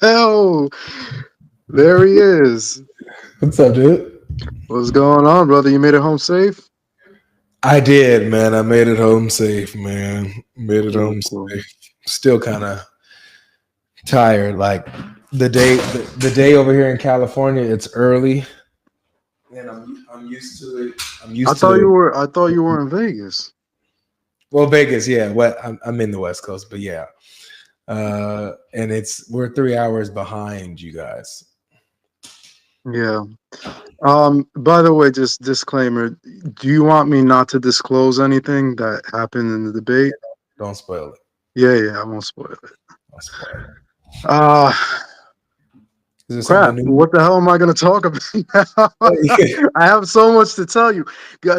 Oh, there he is. What's up, dude? What's going on, brother? You made it home safe? I did, man. I made it home safe, man. Made it Cool, home cool. safe. Still kind of tired. Like the day over here in California, it's early, and I'm used to it. I'm I used thought to you were. I thought you were in Vegas. well, Vegas, yeah. What I'm in the West Coast, but yeah. And we're 3 hours behind you guys. Yeah. By the way, just disclaimer. Do you want me not to disclose anything that happened in the debate? Don't spoil it. Yeah, yeah. I won't spoil it. Don't spoil it. Uh Is there something Crap. new? What the hell am I going to talk about now? I have so much to tell you.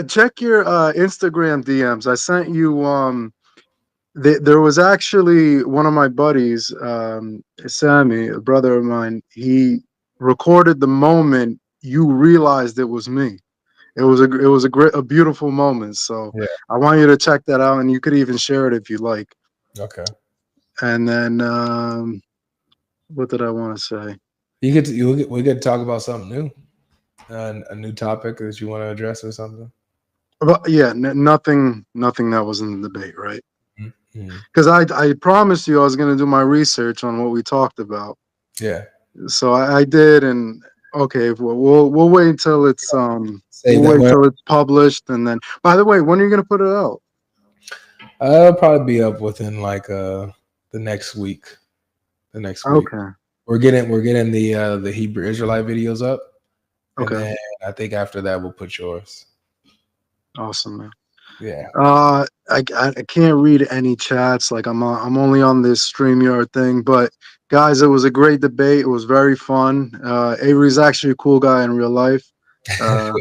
Check your Instagram DMs. I sent you there was actually one of my buddies, Sammy, a brother of mine. He recorded the moment you realized it was me. It was a beautiful moment. So Yeah. I want you to check that out, and you could even share it if you like. Okay. And then what did I want to say? We get to talk about something new, a new topic that you want to address or something. But yeah, nothing that was in the debate, right? Mm-hmm. Because I promised you I was going to do my research on what we talked about. Yeah. So I did, and okay, we'll wait until it's Say that. Well, published, and then. By the way, when are you gonna put it out? I'll probably be up within like the next week. The next week Okay, we're getting the Hebrew Israelite videos up, and okay, then I think after that we'll put yours. awesome, man. Yeah. I can't read any chats. Like I'm only on this StreamYard thing, but guys, it was a great debate. It was very fun. Avery's actually a cool guy in real life. Uh,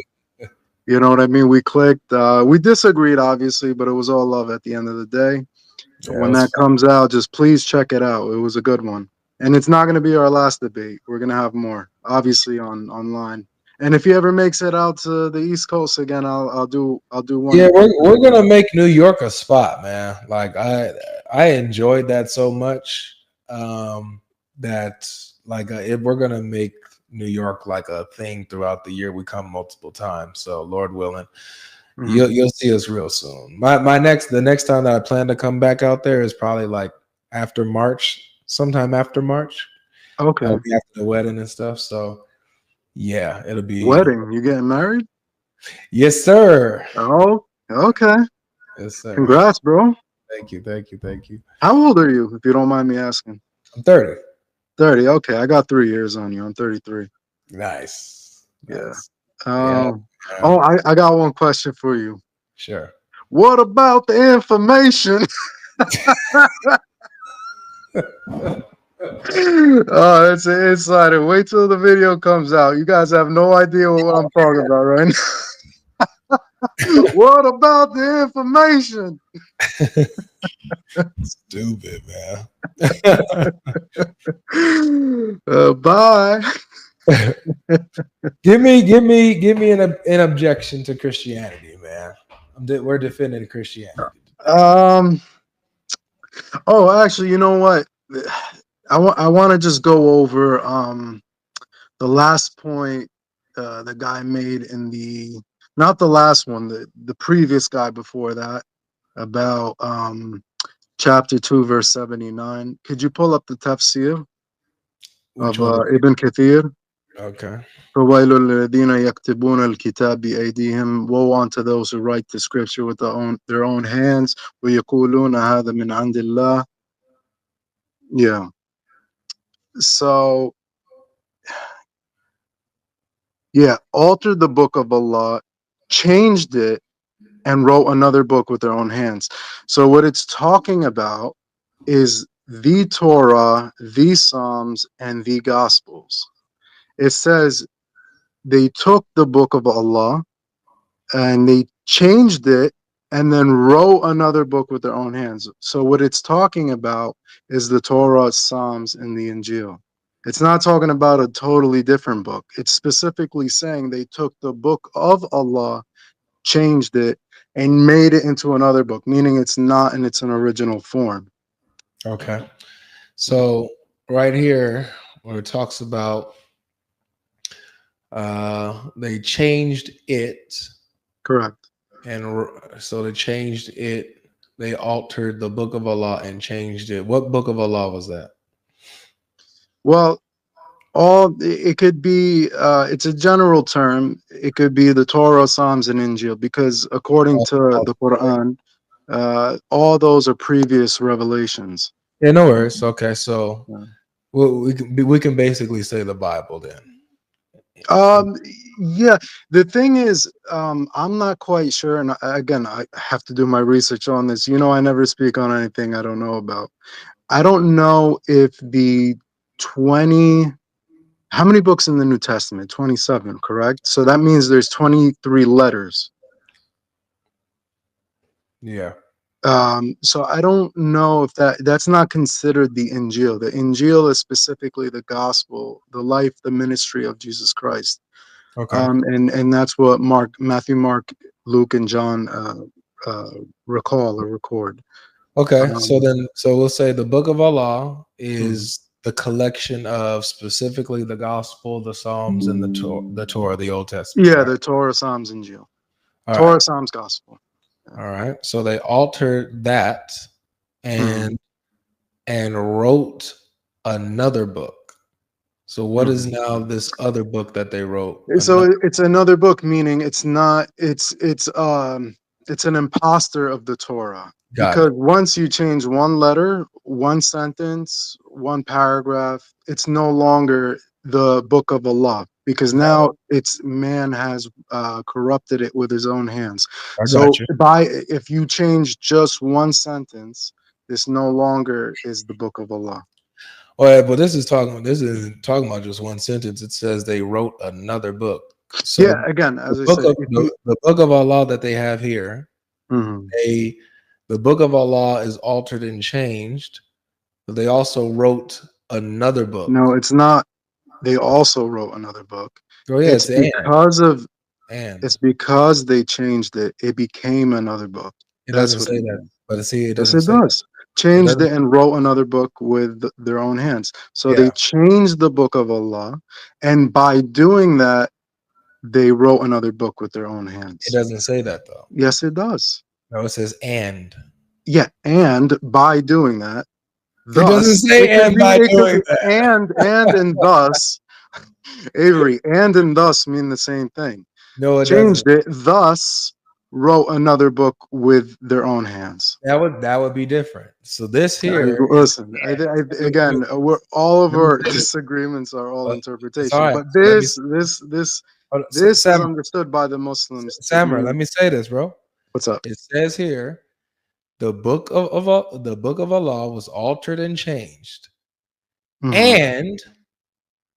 you know what I mean? We clicked. We disagreed, obviously, but it was all love at the end of the day. Yeah, it When was that fun. comes out, just please check it out. It was a good one, and it's not going to be our last debate. We're going to have more, obviously, on online. And if he ever makes it out to the East Coast again, I'll do one Yeah, in we're person. gonna make New York a spot, man. Like I enjoyed that so much that like if we're gonna make New York like a thing throughout the year. We come multiple times, so Lord willing, Mhm. you'll see us real soon. The next time that I plan to come back out there is probably like after March, sometime after March. Okay. That'll be after the wedding and stuff. So yeah, it'll be Wedding? You getting married? yes, sir. Oh, okay. Yes, sir. Congrats, bro. Thank you, thank you, thank you. How old are you, if you don't mind me asking? I'm 30. 30. Okay, I got 3 years on you. I'm 33. Nice. Yeah. Nice. Yeah. Um. Yeah. Oh, I got one question for you. Sure. What about the information? Oh, it's an insider. Wait till the video comes out. You guys have no idea what I'm talking about right now. What about the information? Stupid, man. Bye. Give me an objection to Christianity, man. We're defending Christianity. Um. Oh, actually, you know what? I want to just go over the last point the guy made in the not the last one, the previous guy before that about chapter 2 verse 79. Could you pull up the tafsir Which of one? Ibn Kathir? Okay. فَوَيْلٌ لِلَّذِينَ يَكْتُبُونَ الْكِتَابَ بِأَيْدِيهِمْ. Woe unto those who write the scripture with their own hands. وَيَقُولُونَ هَذَا مِنْ عِنْدِ اللَّهِ. Yeah. So, yeah, altered the book of Allah, changed it, and wrote another book with their own hands. So, what it's talking about is the Torah, the Psalms, and the Gospels. It says they took the book of Allah and they changed it and then wrote another book with their own hands. So, what it's talking about is the Torah, Psalms, and the Injil. It's not talking about a totally different book. It's specifically saying they took the book of Allah, changed it, and made it into another book, meaning it's not in its original form. Okay. So right here, where it talks about they changed it, Correct. and so they changed it. They altered the book of Allah and changed it. What book of Allah was that? Well, all it could be. It's a general term. It could be the Torah, Psalms, and Injil, because according to the Quran, all those are previous revelations. Yeah, no worries. Okay, so Yeah. we can basically say the Bible then. Um, yeah, the thing is, I'm not quite sure, and again, I have to do my research on this. I never speak on anything I don't know about. I don't know if the 20, how many books in the New Testament? 27, correct? So that means there's 23 letters. Yeah. So I don't know if that's not considered the Injil. The Injil is specifically the gospel, the life, the ministry of Jesus Christ. Okay. And that's what Matthew, Mark, Luke, and John recall or record. Okay. So Um, then, so we'll say the Book of Allah mhm. is the collection of specifically the Gospel, the Psalms, and the Torah, the Old Testament. Yeah, Right. the Torah, Psalms, Injil. All right. Torah, Psalms, Gospel. Yeah. All right. So they altered that Mhm, and wrote another book. So what is mhm. now this other book that they wrote? So Another. it's another book, meaning it's not. It's an imposter of the Torah, Got because it. once you change one letter, one sentence, one paragraph, it's no longer the book of Allah, because Got it. now it's man has corrupted it with his own hands. I got So you. if you change just one sentence, this no longer is the book of Allah. Well, yeah, but this isn't talking about just one sentence. It says they wrote another book. Yeah, So again, the as I book said, of if you the book of Allah that they have here, Mhm. they the book of Allah is altered and changed, but they also wrote another book. No, it's not. They also wrote another book. Oh yeah, It's it's because of and it's because they changed it. It became another book. it That's doesn't what it say that. means. But see, it Yes, doesn't it say that. does. It Changed doesn't. it and wrote another book with their own hands. So they Yeah, changed the book of Allah, and by doing that, they wrote another book with their own it hands. doesn't say that though. Yes, it does. No, it says and. Yeah, and by doing that, It doesn't thus say it could and be by it could doing be that. and thus Avery and thus mean the same thing. No, it doesn't. Changed it, thus wrote another book with their own hands. That would be different. So this here is Listen, again, all of let me our say this. disagreements are all It's all interpretation, right. but Let me this is Sam understood by the Muslims to Sammer, let mean me say this, bro. what's up. It says here the book of Allah was altered and changed, Mhm. and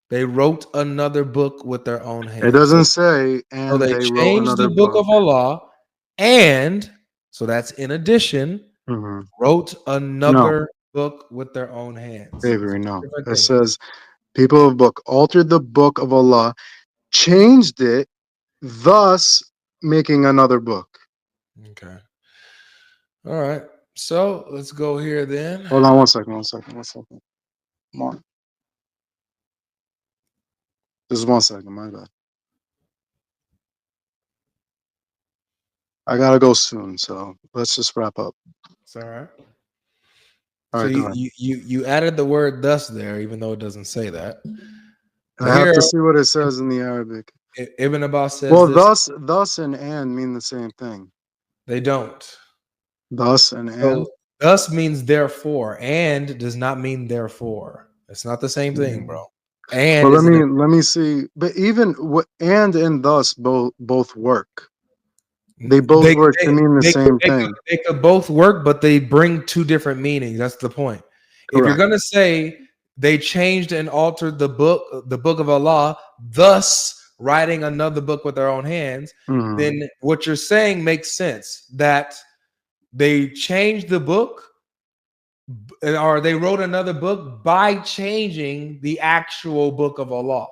they wrote another book with their own It hands. doesn't say, So and they they wrote changed the another book book. of Allah, and so that's in addition, Mhm. wrote No, another book with their own hands. Avery, no. Different It things. says people of book altered the book of Allah, changed it, thus making another book. Okay. All right. So let's go here then. Hold on one second, one second, one second. Come on. Just 1 second, my bad. I gotta go soon, so let's just wrap up. It's all right. All So right, go you ahead. you you you added the word thus there, even though it doesn't say that. I But have here, to see what it says in the Arabic. Ibn Abbas says Well, this. thus and mean the same thing. They don't. Thus and So and. thus means therefore, and does not mean therefore. It's not the same thing, Mhm. bro. But And let is an me see. But even and thus both work. They both they work to they mean the they could, same they could thing. they could both work, but they bring two different meanings. That's the point. If you're Correct. gonna say they changed and altered the book of Allah, thus writing another book with their own hands, Hmm. then what you're saying makes sense. That they changed the book, or they wrote another book by changing the actual book of Allah.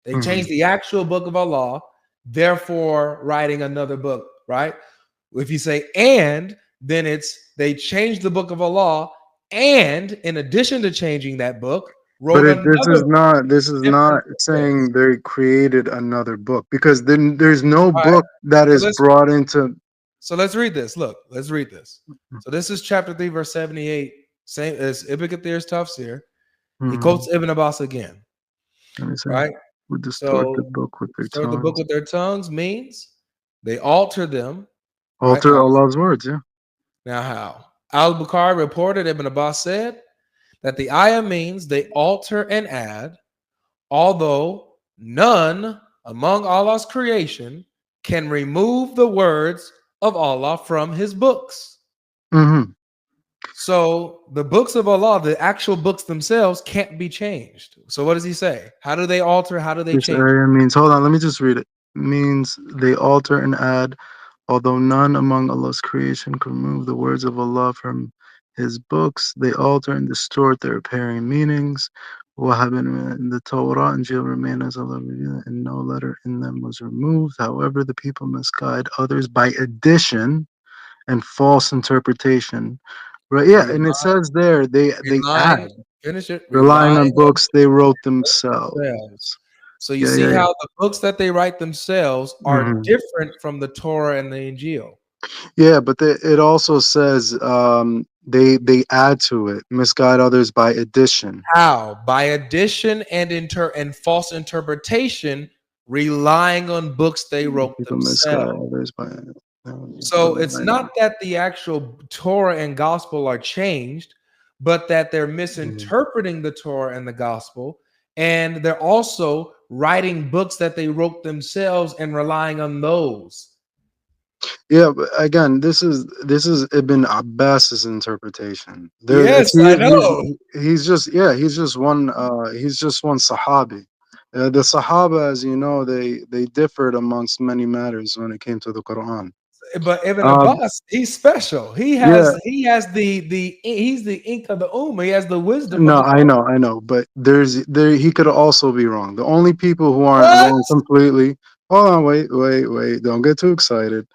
They Hmm. changed the actual book of Allah, therefore writing another book, right? If you say and, then it's they changed the book of Allah and in addition to changing that book, But wrote this another is not, this is different not from this. saying they created another book, because then there's no All right. book that So is let's brought into. so let's read this. Look, let's read this. So this is chapter 3, verse 78. Same as Ibn Kathir's tafsir. He quotes Mhm. Ibn Abbas again, Let me say, right? would distort the So book with their distort the book tongues, with their tongues means they alter them, right? alter Allah's words. Yeah. Now how? Al-Bukhari reported Ibn Abbas said that the ayah means they alter and add, although none among Allah's creation can remove the words of Allah from his books. Mm-hmm. So the books of Allah, the actual books themselves, can't be changed. So what does he say? How do they alter? How do they This change? area means, hold on, let me just read it. Means they alter and add, although none among Allah's creation can remove the words of Allah from His books, they alter and distort their apparent meanings. What happened in the Torah and Injil remain as Allah revealed, and no letter in them was removed. However, the people misguide others by addition and false interpretation. Right? Yeah, and it Relying, says there they add, finish it, relying relying on on books they wrote themselves. themselves. So you Yeah, see yeah, how yeah. the books that they write themselves are Mhm. different from the Torah and the Injil. Yeah, but it also says they add to it, misguide others by addition. How? By addition and false interpretation, relying on books they wrote People misguide themselves. others by So it's not that the actual Torah and gospel are changed, but that they're Mhm. misinterpreting the Torah and the gospel. And they're also writing books that they wrote themselves and relying on those. Yeah, but again, this is Ibn Abbas's interpretation. There, if Yes, I know. he's just, yeah, he's just one Sahabi. The Sahaba, as you know, they differed amongst many matters when it came to the Quran. But Ibn Um, Abbas, he's special. yeah, He has the he's the ink of the ummah. He has the wisdom of no, the I know, but he could also be wrong. The only people who aren't what? wrong completely. Hold on, wait! Don't get too excited.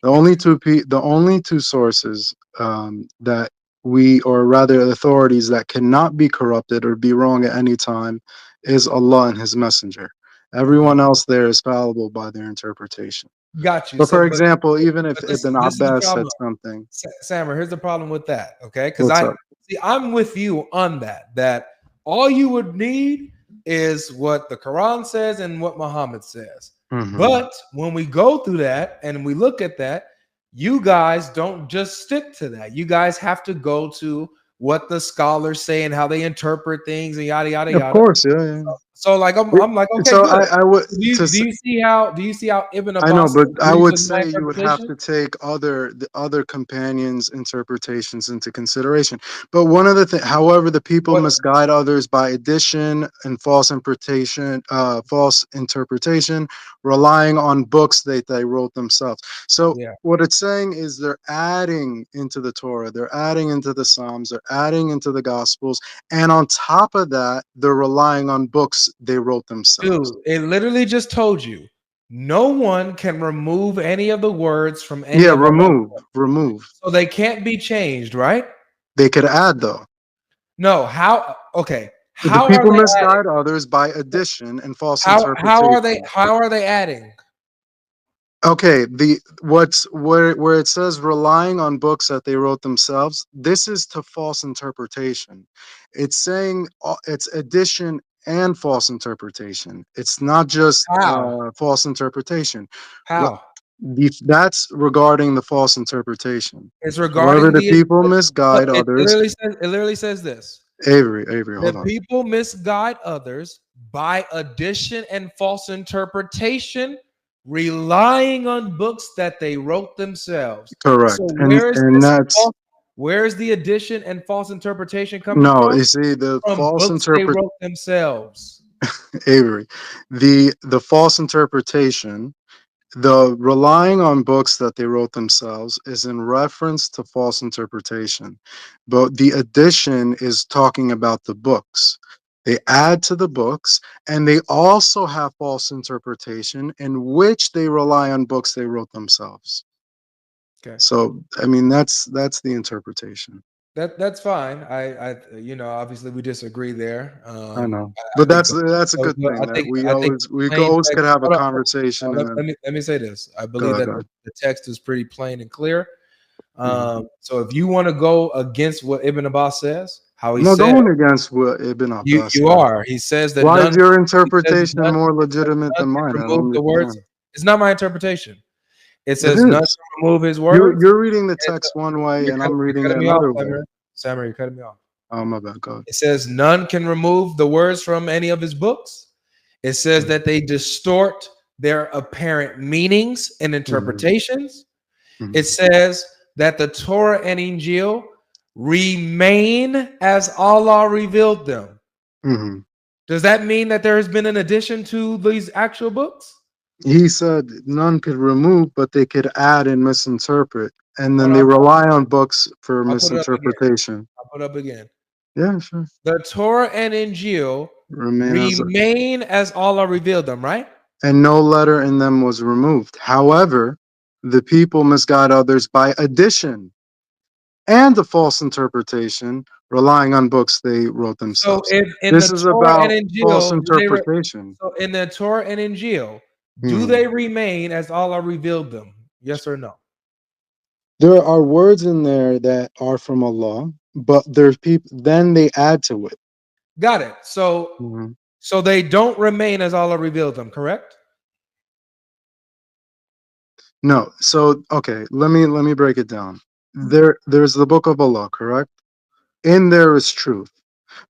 The only two sources that we, or rather, authorities that cannot be corrupted or be wrong at any time, is Allah and His Messenger. Okay, Everyone else there is fallible by their interpretation. got you. So, So, for example, even if but Ibn this is the Abbas said problem. something, Sammer, here's the problem with that, okay? Because what's up? I'm with you on that. That all you would need is what the Quran says and what Muhammad says. Hmm. But when we go through that and we look at that, you guys don't just stick to that. You guys have to go to what the scholars say and how they interpret things and yada yada Of yada. course, yeah, yeah. So like I'm like, okay, So good. I would, Do you see how Ibn I know, Abbas but I agrees would with my say you would have interpretation? to take the other companions' interpretations into consideration. But one of the things, however, the people What? misguide others by addition and false interpretation, relying on books that they wrote themselves. So Yeah. what it's saying is they're adding into the Torah, they're adding into the Psalms, they're adding into the Gospels, and on top of that, they're relying on books they wrote themselves. Dude, it literally just told you no one can remove any of the words from any Yeah, of Allah's books. remove. So they can't be changed, right? They could add though. No, how okay. The How are people they adding? misguide others by addition and false interpretation. How are they adding? Okay, the what's where it says relying on books that they wrote themselves, this is to false interpretation. It's saying it's addition and false interpretation. It's not just How? false interpretation. Re- How? That's regarding the false interpretation. It's However, regarding the the people look, misguide others. it literally says this. Avery, The hold on. people misguide others by addition and false interpretation, relying on books that they wrote themselves. So Correct. And that's where is the addition and false interpretation coming no, from? you see the From false books they interpret wrote themselves. Avery. The false interpretation, the relying on books that they wrote themselves is in reference to false interpretation. But the addition is talking about the books. They add to the books, and they also have false interpretation in which they rely on books they wrote themselves. Okay. So I mean that's the interpretation. That's fine. Obviously we disagree there. I know, I but think that's a so, good thing that I think we plain always text. could have a Hold on, conversation and then let me say this. I go believe ahead, that go ahead. the text is pretty plain and clear. Mhm. So if you want to go against what Ibn Abbas says, how he I'm not said, going against what Ibn Abbas you said. are. He says that Why is none. your He says interpretation none. more He says legitimate none than can mine? I don't remove the words. understand. It's not my interpretation. It It says none is. can remove his words. You're reading the And text one way and I'm you're reading it cutting me off, another way. Samuel. Samuel, you're cutting me off. Oh my bad, God. It says none can remove the words from any of his books. It says that they distort their apparent meanings and Mm-hmm. interpretations. It Mm-hmm. says that the Torah and Injil remain as Allah revealed them. Mm-hmm. Does that mean that there has been an addition to these actual books? He said none could remove, but they could add and misinterpret. And Hold then on, they rely on books for I'll put it up again. misinterpretation. I'll put it up again. Yeah, sure. The Torah and Injil Remain as remain as Allah revealed them, right? and no letter in them was removed. However, the people misguide others by addition and the false interpretation, relying on books they wrote So themselves. in This the is Torah and about false Injil, interpretation. so in the Torah and Injil, do Hmm. they remain as Allah revealed them? Yes or no? There are words in there that are from Allah, but there's people. Then they add to it. Got it. So Mhm. so they don't remain as Allah revealed them, correct? No, so okay, let me break it down. There's the book of Allah, correct? In there is truth,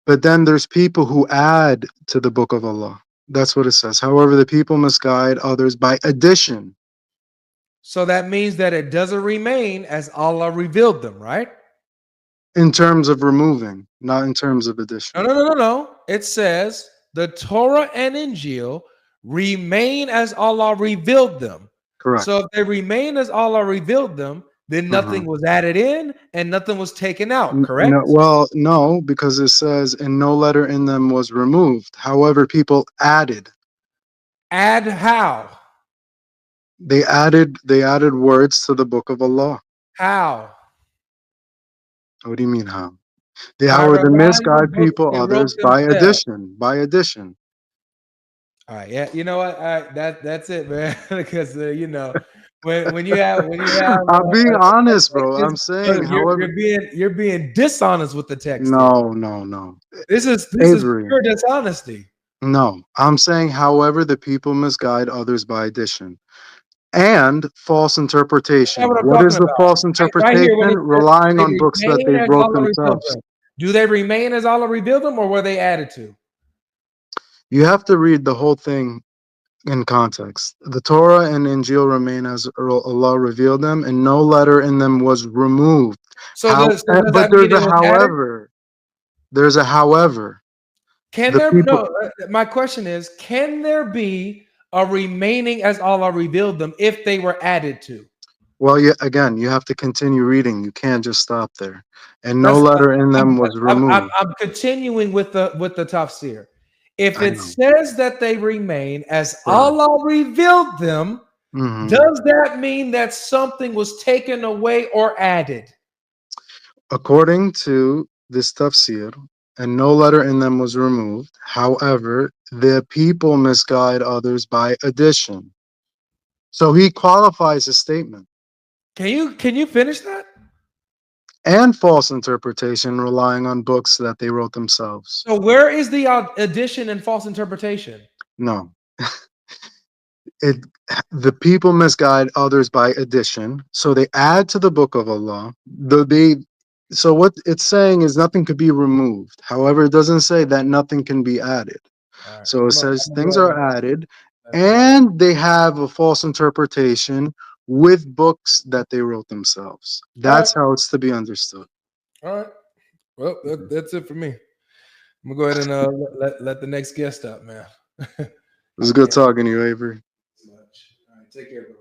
but then there's people who add to the book of Allah. That's what it says. However, the people misguide others by addition. So that means that it doesn't remain as Allah revealed them, right? In terms of removing, not in terms of No, addition. no, no, no, no. It says the Torah and Injil remain as Allah revealed them. Correct. So if they remain as Allah revealed them, then Uh-huh. nothing was added in and nothing was taken out, No, correct? well, no, because it says, and no letter in them was removed. However, people added. Add how? They added words to the book of Allah. How? What do you mean how? They By Howard the relying on misguide books people, they wrote others by themselves. addition. By addition. All right, yeah, you know what? All right, that's it, man. Because when you have I'm being a text honest, like bro. this, I'm saying, look, however, you're being dishonest with the text here. no, no, no. This is Avery, pure dishonesty. no. I'm saying, however, the people misguide others by addition and false That's interpretation. what I'm What talking is the about. false Right here, when interpretation? it says Relying they on books that remain they as wrote Allah revealed themselves. them. Do they remain as Allah revealed them, or were they added to? You have to read the whole thing in context. The Torah and Injil remain as Allah revealed them, and no letter in them was removed. So does But that there's mean it a was added? however. There's a however. Can The there people. no? My question is, can there be a remaining as Allah revealed them if they were added to? Well, again, you have to continue reading. You can't just stop there. And no Let's. letter in I'm, them was removed. I'm continuing with the tafsir. If I it know. says that they remain as Correct. Allah revealed them, Hmm. does that mean that something was taken away or added? According to this tafsir, and no letter in them was removed. However, the people misguide others by addition. So he qualifies his statement. Can you finish that? And false interpretation, relying on books that they wrote themselves. So where is the addition and false interpretation? No. it the people misguide others by addition, so they add to the book of Allah. So what it's saying is nothing could be removed. However, it doesn't say that nothing can be added. All right, So it I'm says gonna go things ahead and are added, that's fine. and they have a false interpretation with books that they wrote themselves. All right, That's how it's to be understood. all right. Well, that's it for me. I'm gonna go ahead and let the next guest up, man. It was good talking to you, Avery. Much. All right, take care, bro.